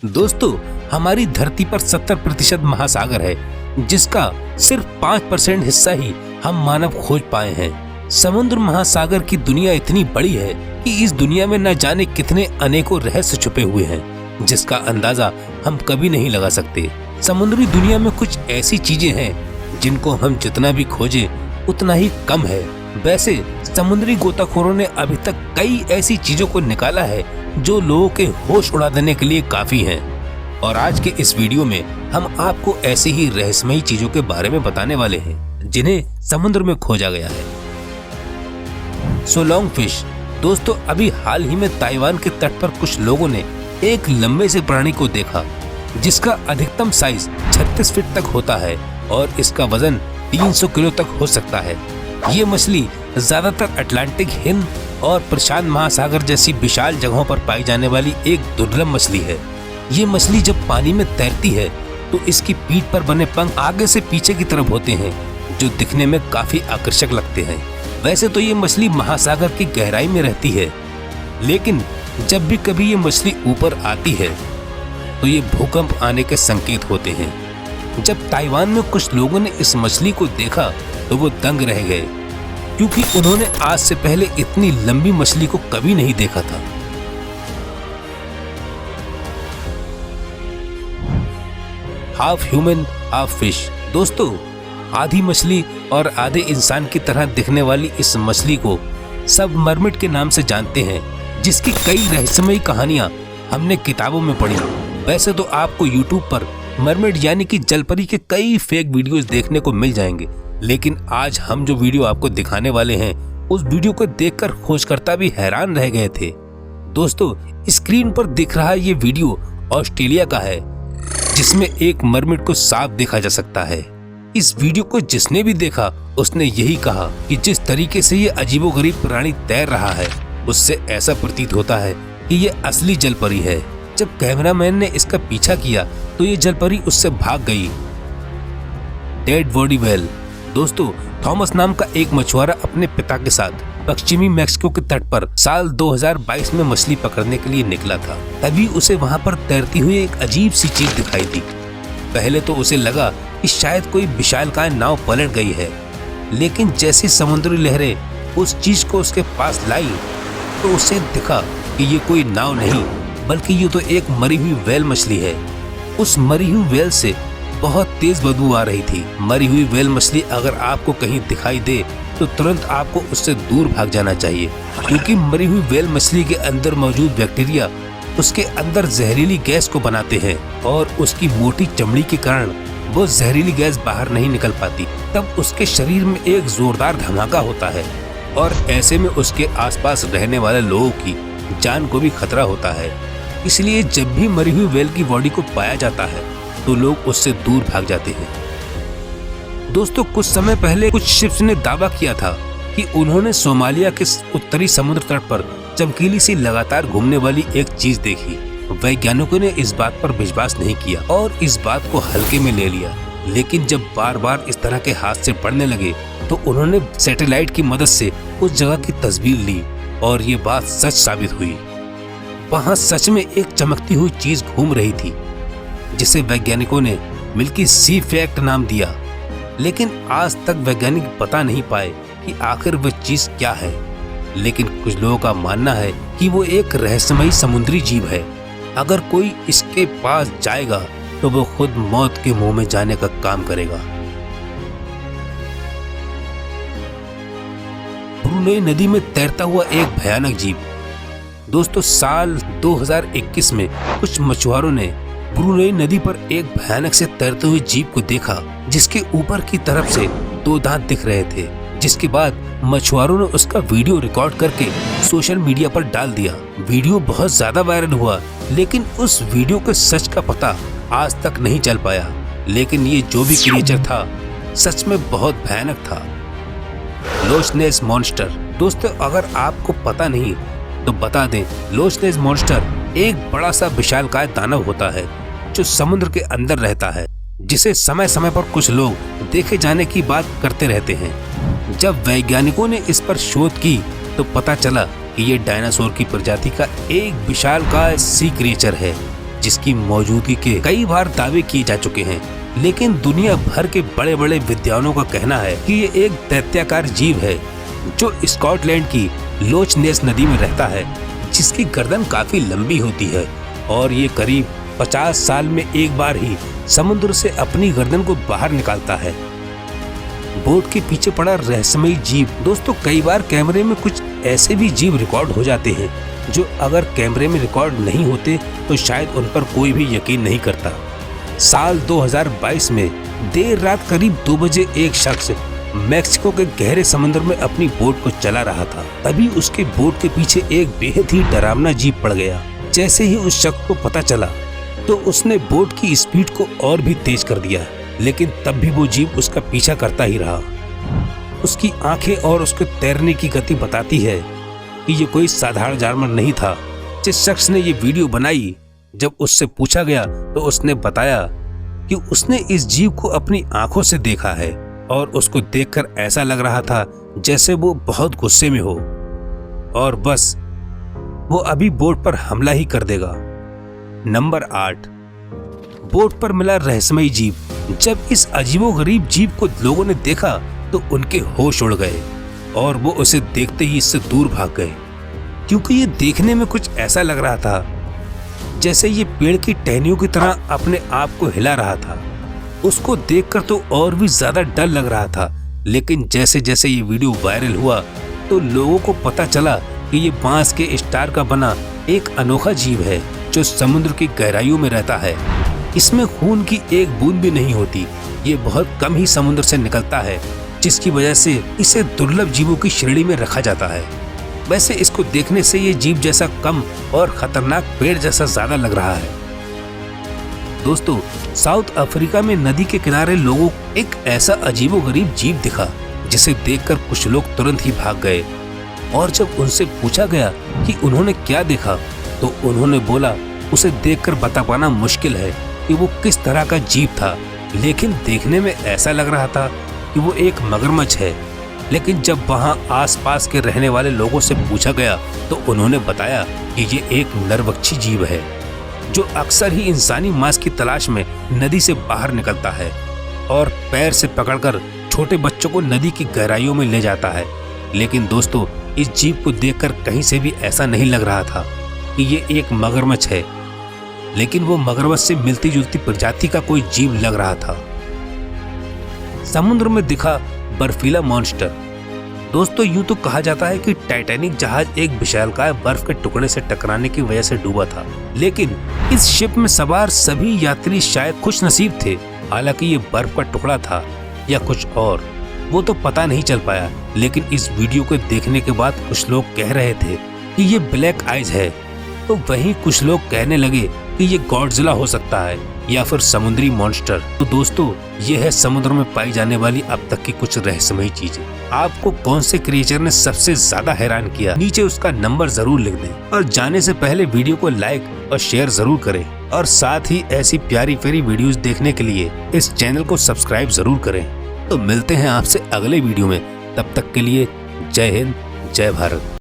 दोस्तों, हमारी धरती पर 70% महासागर है, जिसका सिर्फ 5% हिस्सा ही हम मानव खोज पाए हैं। समुद्र महासागर की दुनिया इतनी बड़ी है कि इस दुनिया में न जाने कितने अनेकों रहस्य छुपे हुए हैं, जिसका अंदाजा हम कभी नहीं लगा सकते। समुद्री दुनिया में कुछ ऐसी चीजें हैं जिनको हम जितना भी खोजें उतना ही कम है। वैसे समुद्री गोताखोरों ने अभी तक कई ऐसी चीजों को निकाला है जो लोगों के होश उड़ा देने के लिए काफी हैं। और आज के इस वीडियो में हम आपको ऐसी ही रहस्यमयी चीजों के बारे में बताने वाले हैं जिन्हें समुद्र में खोजा गया है। सोलोंग फिश। दोस्तों, अभी हाल ही में ताइवान के तट पर कुछ लोगों ने एक लंबे से प्राणी को देखा जिसका अधिकतम साइज 36 फीट तक होता है और इसका वजन 300 किलो तक हो सकता है। ये मछली ज्यादातर अटलांटिक, हिंद और प्रशांत महासागर जैसी विशाल जगहों पर पाई जाने वाली एक दुर्लभ मछली है। ये मछली जब पानी में तैरती है तो इसकी पीठ पर बने पंख आगे से पीछे की तरफ होते हैं, जो दिखने में काफी आकर्षक लगते हैं। वैसे तो ये मछली महासागर की गहराई में रहती है, लेकिन जब भी कभी ये मछली ऊपर आती है तो ये भूकंप आने के संकेत होते हैं। जब ताइवान में कुछ लोगों ने इस मछली को देखा तो वो दंग रह गए, क्योंकि उन्होंने आज से पहले इतनी लंबी मछली को कभी नहीं देखा था। Half human half fish. दोस्तों, आधी मछली और आधे इंसान की तरह दिखने वाली इस मछली को सब मरमिड के नाम से जानते हैं, जिसकी कई रहस्यमयी कहानियां हमने किताबों में पढ़ी। वैसे तो आपको YouTube पर मरमिड यानी कि जलपरी के कई फेक वीडियोस देखने को मिल जाएंगे, लेकिन आज हम जो वीडियो आपको दिखाने वाले हैं उस वीडियो को देखकर खोजकर्ता भी हैरान रह गए थे। दोस्तों, स्क्रीन पर दिख रहा ये वीडियो ऑस्ट्रेलिया का है, जिसमें एक मरमिड को साफ देखा जा सकता है। इस वीडियो को जिसने भी देखा उसने यही कहा कि जिस तरीके से ये अजीबोगरीब प्राणी तैर रहा है उससे ऐसा प्रतीत होता है कि ये असली जलपरी है। जब कैमरामैन ने इसका पीछा किया तो ये जलपरी उससे भाग गई। Dead body whale. दोस्तों, थॉमस नाम का एक मछुआरा अपने पिता के साथ पश्चिमी मैक्सिको के तट पर साल 2022 में मछली पकड़ने के लिए निकला था। तभी उसे वहां पर तैरती हुई एक अजीब सी चीज दिखाई दी। पहले तो उसे लगा कि शायद कोई विशालकाय नाव पलट गई है, लेकिन जैसी समुद्री लहरें उस चीज को उसके पास लाई तो उसे दिखा कि ये कोई नाव नहीं बल्कि ये तो एक मरी हुई व्हेल मछली है। उस मरी हुई व्हेल से बहुत तेज बदबू आ रही थी। मरी हुई व्हेल मछली अगर आपको कहीं दिखाई दे तो तुरंत आपको उससे दूर भाग जाना चाहिए, क्योंकि मरी हुई व्हेल मछली के अंदर मौजूद बैक्टीरिया उसके अंदर जहरीली गैस को बनाते हैं और उसकी मोटी चमड़ी के कारण वो जहरीली गैस बाहर नहीं निकल पाती। तब उसके शरीर में एक जोरदार धमाका होता है और ऐसे में उसके आसपास रहने वाले लोगों की जान को भी खतरा होता है। इसलिए जब भी मरी हुई व्हेल की बॉडी को पाया जाता है तो लोग उससे दूर भाग जाते हैं। दोस्तों, कुछ समय पहले कुछ शिप्स ने दावा किया था कि उन्होंने सोमालिया के उत्तरी समुद्र तट पर चमकीली सी लगातार घूमने वाली एक चीज देखी। वैज्ञानिकों ने इस बात पर विश्वास नहीं किया और इस बात को हल्के में ले लिया, लेकिन जब बार बार इस तरह के हादसे पड़ने लगे तो उन्होंने सैटेलाइट की मदद से उस जगह की तस्वीर ली और ये बात सच साबित हुई। वहाँ सच में एक चमकती हुई चीज घूम रही थी, जिसे वैज्ञानिकों ने मिल्की सी फैक्ट नाम दिया, लेकिन आज तक वैज्ञानिक बता नहीं पाए कि आखिर वह चीज क्या है। लेकिन कुछ लोगों का मानना है कि वो एक रहस्यमयी समुद्री जीव है। अगर कोई इसके पास जाएगा तो वो खुद मौत के मुंह में जाने का काम करेगा। ब्रुनेई नदी में तैरता हुआ एक भयानक जीव। दोस्तों, साल 2021 में कुछ मछुआरों ने ब्रुनेई नदी पर एक भयानक से तैरते हुए जीव को देखा, जिसके ऊपर की तरफ से 2 दांत दिख रहे थे। जिसके बाद मछुआरों ने उसका वीडियो रिकॉर्ड करके सोशल मीडिया पर डाल दिया। वीडियो बहुत ज्यादा वायरल हुआ, लेकिन उस वीडियो के सच का पता आज तक नहीं चल पाया। लेकिन ये जो भी क्रिएचर था सच में बहुत भयानक था। लोच नेस मॉन्स्टर। दोस्तों, अगर आपको पता नहीं तो बता दें, लोच नेस मॉन्स्टर एक बड़ा सा विशालकाय दानव होता है जो समुद्र के अंदर रहता है, जिसे समय समय पर कुछ लोग देखे जाने की बात करते रहते हैं। जब वैज्ञानिकों ने इस पर शोध की तो पता चला कि ये डायनासोर की प्रजाति का एक विशालकाय सी क्रिएचर है। जिसकी मौजूदगी के कई बार दावे किए जा चुके हैं, लेकिन दुनिया भर के बड़े बड़े विद्वानों का कहना है कि ये एक दैत्याकार जीव है जो स्कॉटलैंड की लोच नेस नदी में रहता है, जिसकी गर्दन काफी लंबी होती है और ये करीब 50 साल में एक बार ही समुद्र से अपनी गर्दन को बाहर निकालता है। बोट के पीछे पड़ा रहस्यमयी जीव। दोस्तों, कई बार कैमरे में कुछ ऐसे भी जीव रिकॉर्ड हो जाते हैं जो अगर कैमरे में रिकॉर्ड नहीं होते तो शायद उन पर कोई भी यकीन नहीं करता। साल 2022 में देर रात करीब 2 बजे एक शख्स मैक्सिको के गहरे समुद्र में अपनी बोट को चला रहा था। तभी उसके बोट के पीछे एक बेहद ही डरावना जीव पड़ गया। जैसे ही उस शख्स को पता चला तो उसने बोट की स्पीड को और भी तेज कर दिया, लेकिन तब भी वो जीव उसका पीछा करता ही रहा। उसकी आंखें और उसके तैरने की गति बताती है कि ये कोई साधारण जानवर नहीं था। जिस शख्स ने ये वीडियो बनाई, जब उससे पूछा गया तो उसने बताया कि उसने इस जीव को अपनी आंखों से देखा है और उसको देखकर ऐसा लग रहा था जैसे वो बहुत गुस्से में हो और बस वो अभी बोट पर हमला ही कर देगा। नंबर 8, बोट पर मिला रहस्यमयी जीव। जब इस अजीबोगरीब जीव को लोगों ने देखा तो उनके होश उड़ गए और वो उसे देखते ही इससे दूर भाग गए, क्योंकि ये देखने में कुछ ऐसा लग रहा था जैसे ये पेड़ की टहनियों की तरह अपने आप को हिला रहा था। उसको देखकर तो और भी ज्यादा डर लग रहा था, लेकिन जैसे जैसे ये वीडियो वायरल हुआ तो लोगों को पता चला कि ये बांस के स्टार का बना एक अनोखा जीव है जो समुद्र की गहराइयों में रहता है। इसमें खून की एक बूंद भी नहीं होती। ये बहुत कम ही समुद्र से निकलता है, जिसकी वजह से इसे दुर्लभ जीवों की श्रेणी में रखा जाता है। वैसे इसको देखने से ये जीव जैसा कम और खतरनाक पेड़ जैसा ज्यादा लग रहा है। दोस्तों, साउथ अफ्रीका में नदी के किनारे लोगों को एक ऐसा अजीबोगरीब जीव दिखा जिसे देखकर कुछ लोग तुरंत ही भाग गए और जब उनसे पूछा गया कि उन्होंने क्या देखा तो उन्होंने बोला उसे देखकर बता पाना मुश्किल है कि वो किस तरह का जीव था, लेकिन देखने में ऐसा लग रहा था कि वो एक मगरमच्छ है। लेकिन जब वहाँ आसपास के रहने वाले लोगों से पूछा गया तो उन्होंने बताया कि ये एक नरभक्षी जीव है जो अक्सर ही इंसानी मांस की तलाश में नदी से बाहर निकलता है और पैर से पकड़कर छोटे बच्चों को नदी की गहराइयों में ले जाता है। लेकिन दोस्तों, इस जीव को देखकर कहीं से भी ऐसा नहीं लग रहा था कि ये एक मगरमच्छ है, लेकिन वो मगरमच्छ से मिलती जुलती प्रजाति का कोई जीव लग रहा था। समुद्र में दिखा बर्फीला मॉन्स्टर। दोस्तों, यूं तो कहा जाता है कि टाइटैनिक जहाज एक विशालकाय बर्फ के टुकड़े से टकराने की वजह से डूबा था, लेकिन इस शिप में सवार सभी यात्री शायद खुशनसीब थे। हालांकि ये बर्फ का टुकड़ा था या कुछ और, वो तो पता नहीं चल पाया, लेकिन इस वीडियो को देखने के बाद कुछ लोग कह रहे थे कि ये ब्लैक आइज है, तो वहीं कुछ लोग कहने लगे कि ये गॉडजिला हो सकता है या फिर समुद्री मॉन्स्टर। तो दोस्तों, ये है समुद्र में पाई जाने वाली अब तक की कुछ रहस्यमयी चीजें। आपको कौन से क्रिएचर ने सबसे ज्यादा हैरान किया, नीचे उसका नंबर जरूर लिख दें और जाने से पहले वीडियो को लाइक और शेयर जरूर करें और साथ ही ऐसी प्यारी प्यारी वीडियोस देखने के लिए इस चैनल को सब्सक्राइब जरूर करें। तो मिलते हैं आपसे अगले वीडियो में, तब तक के लिए जय हिंद, जय भारत।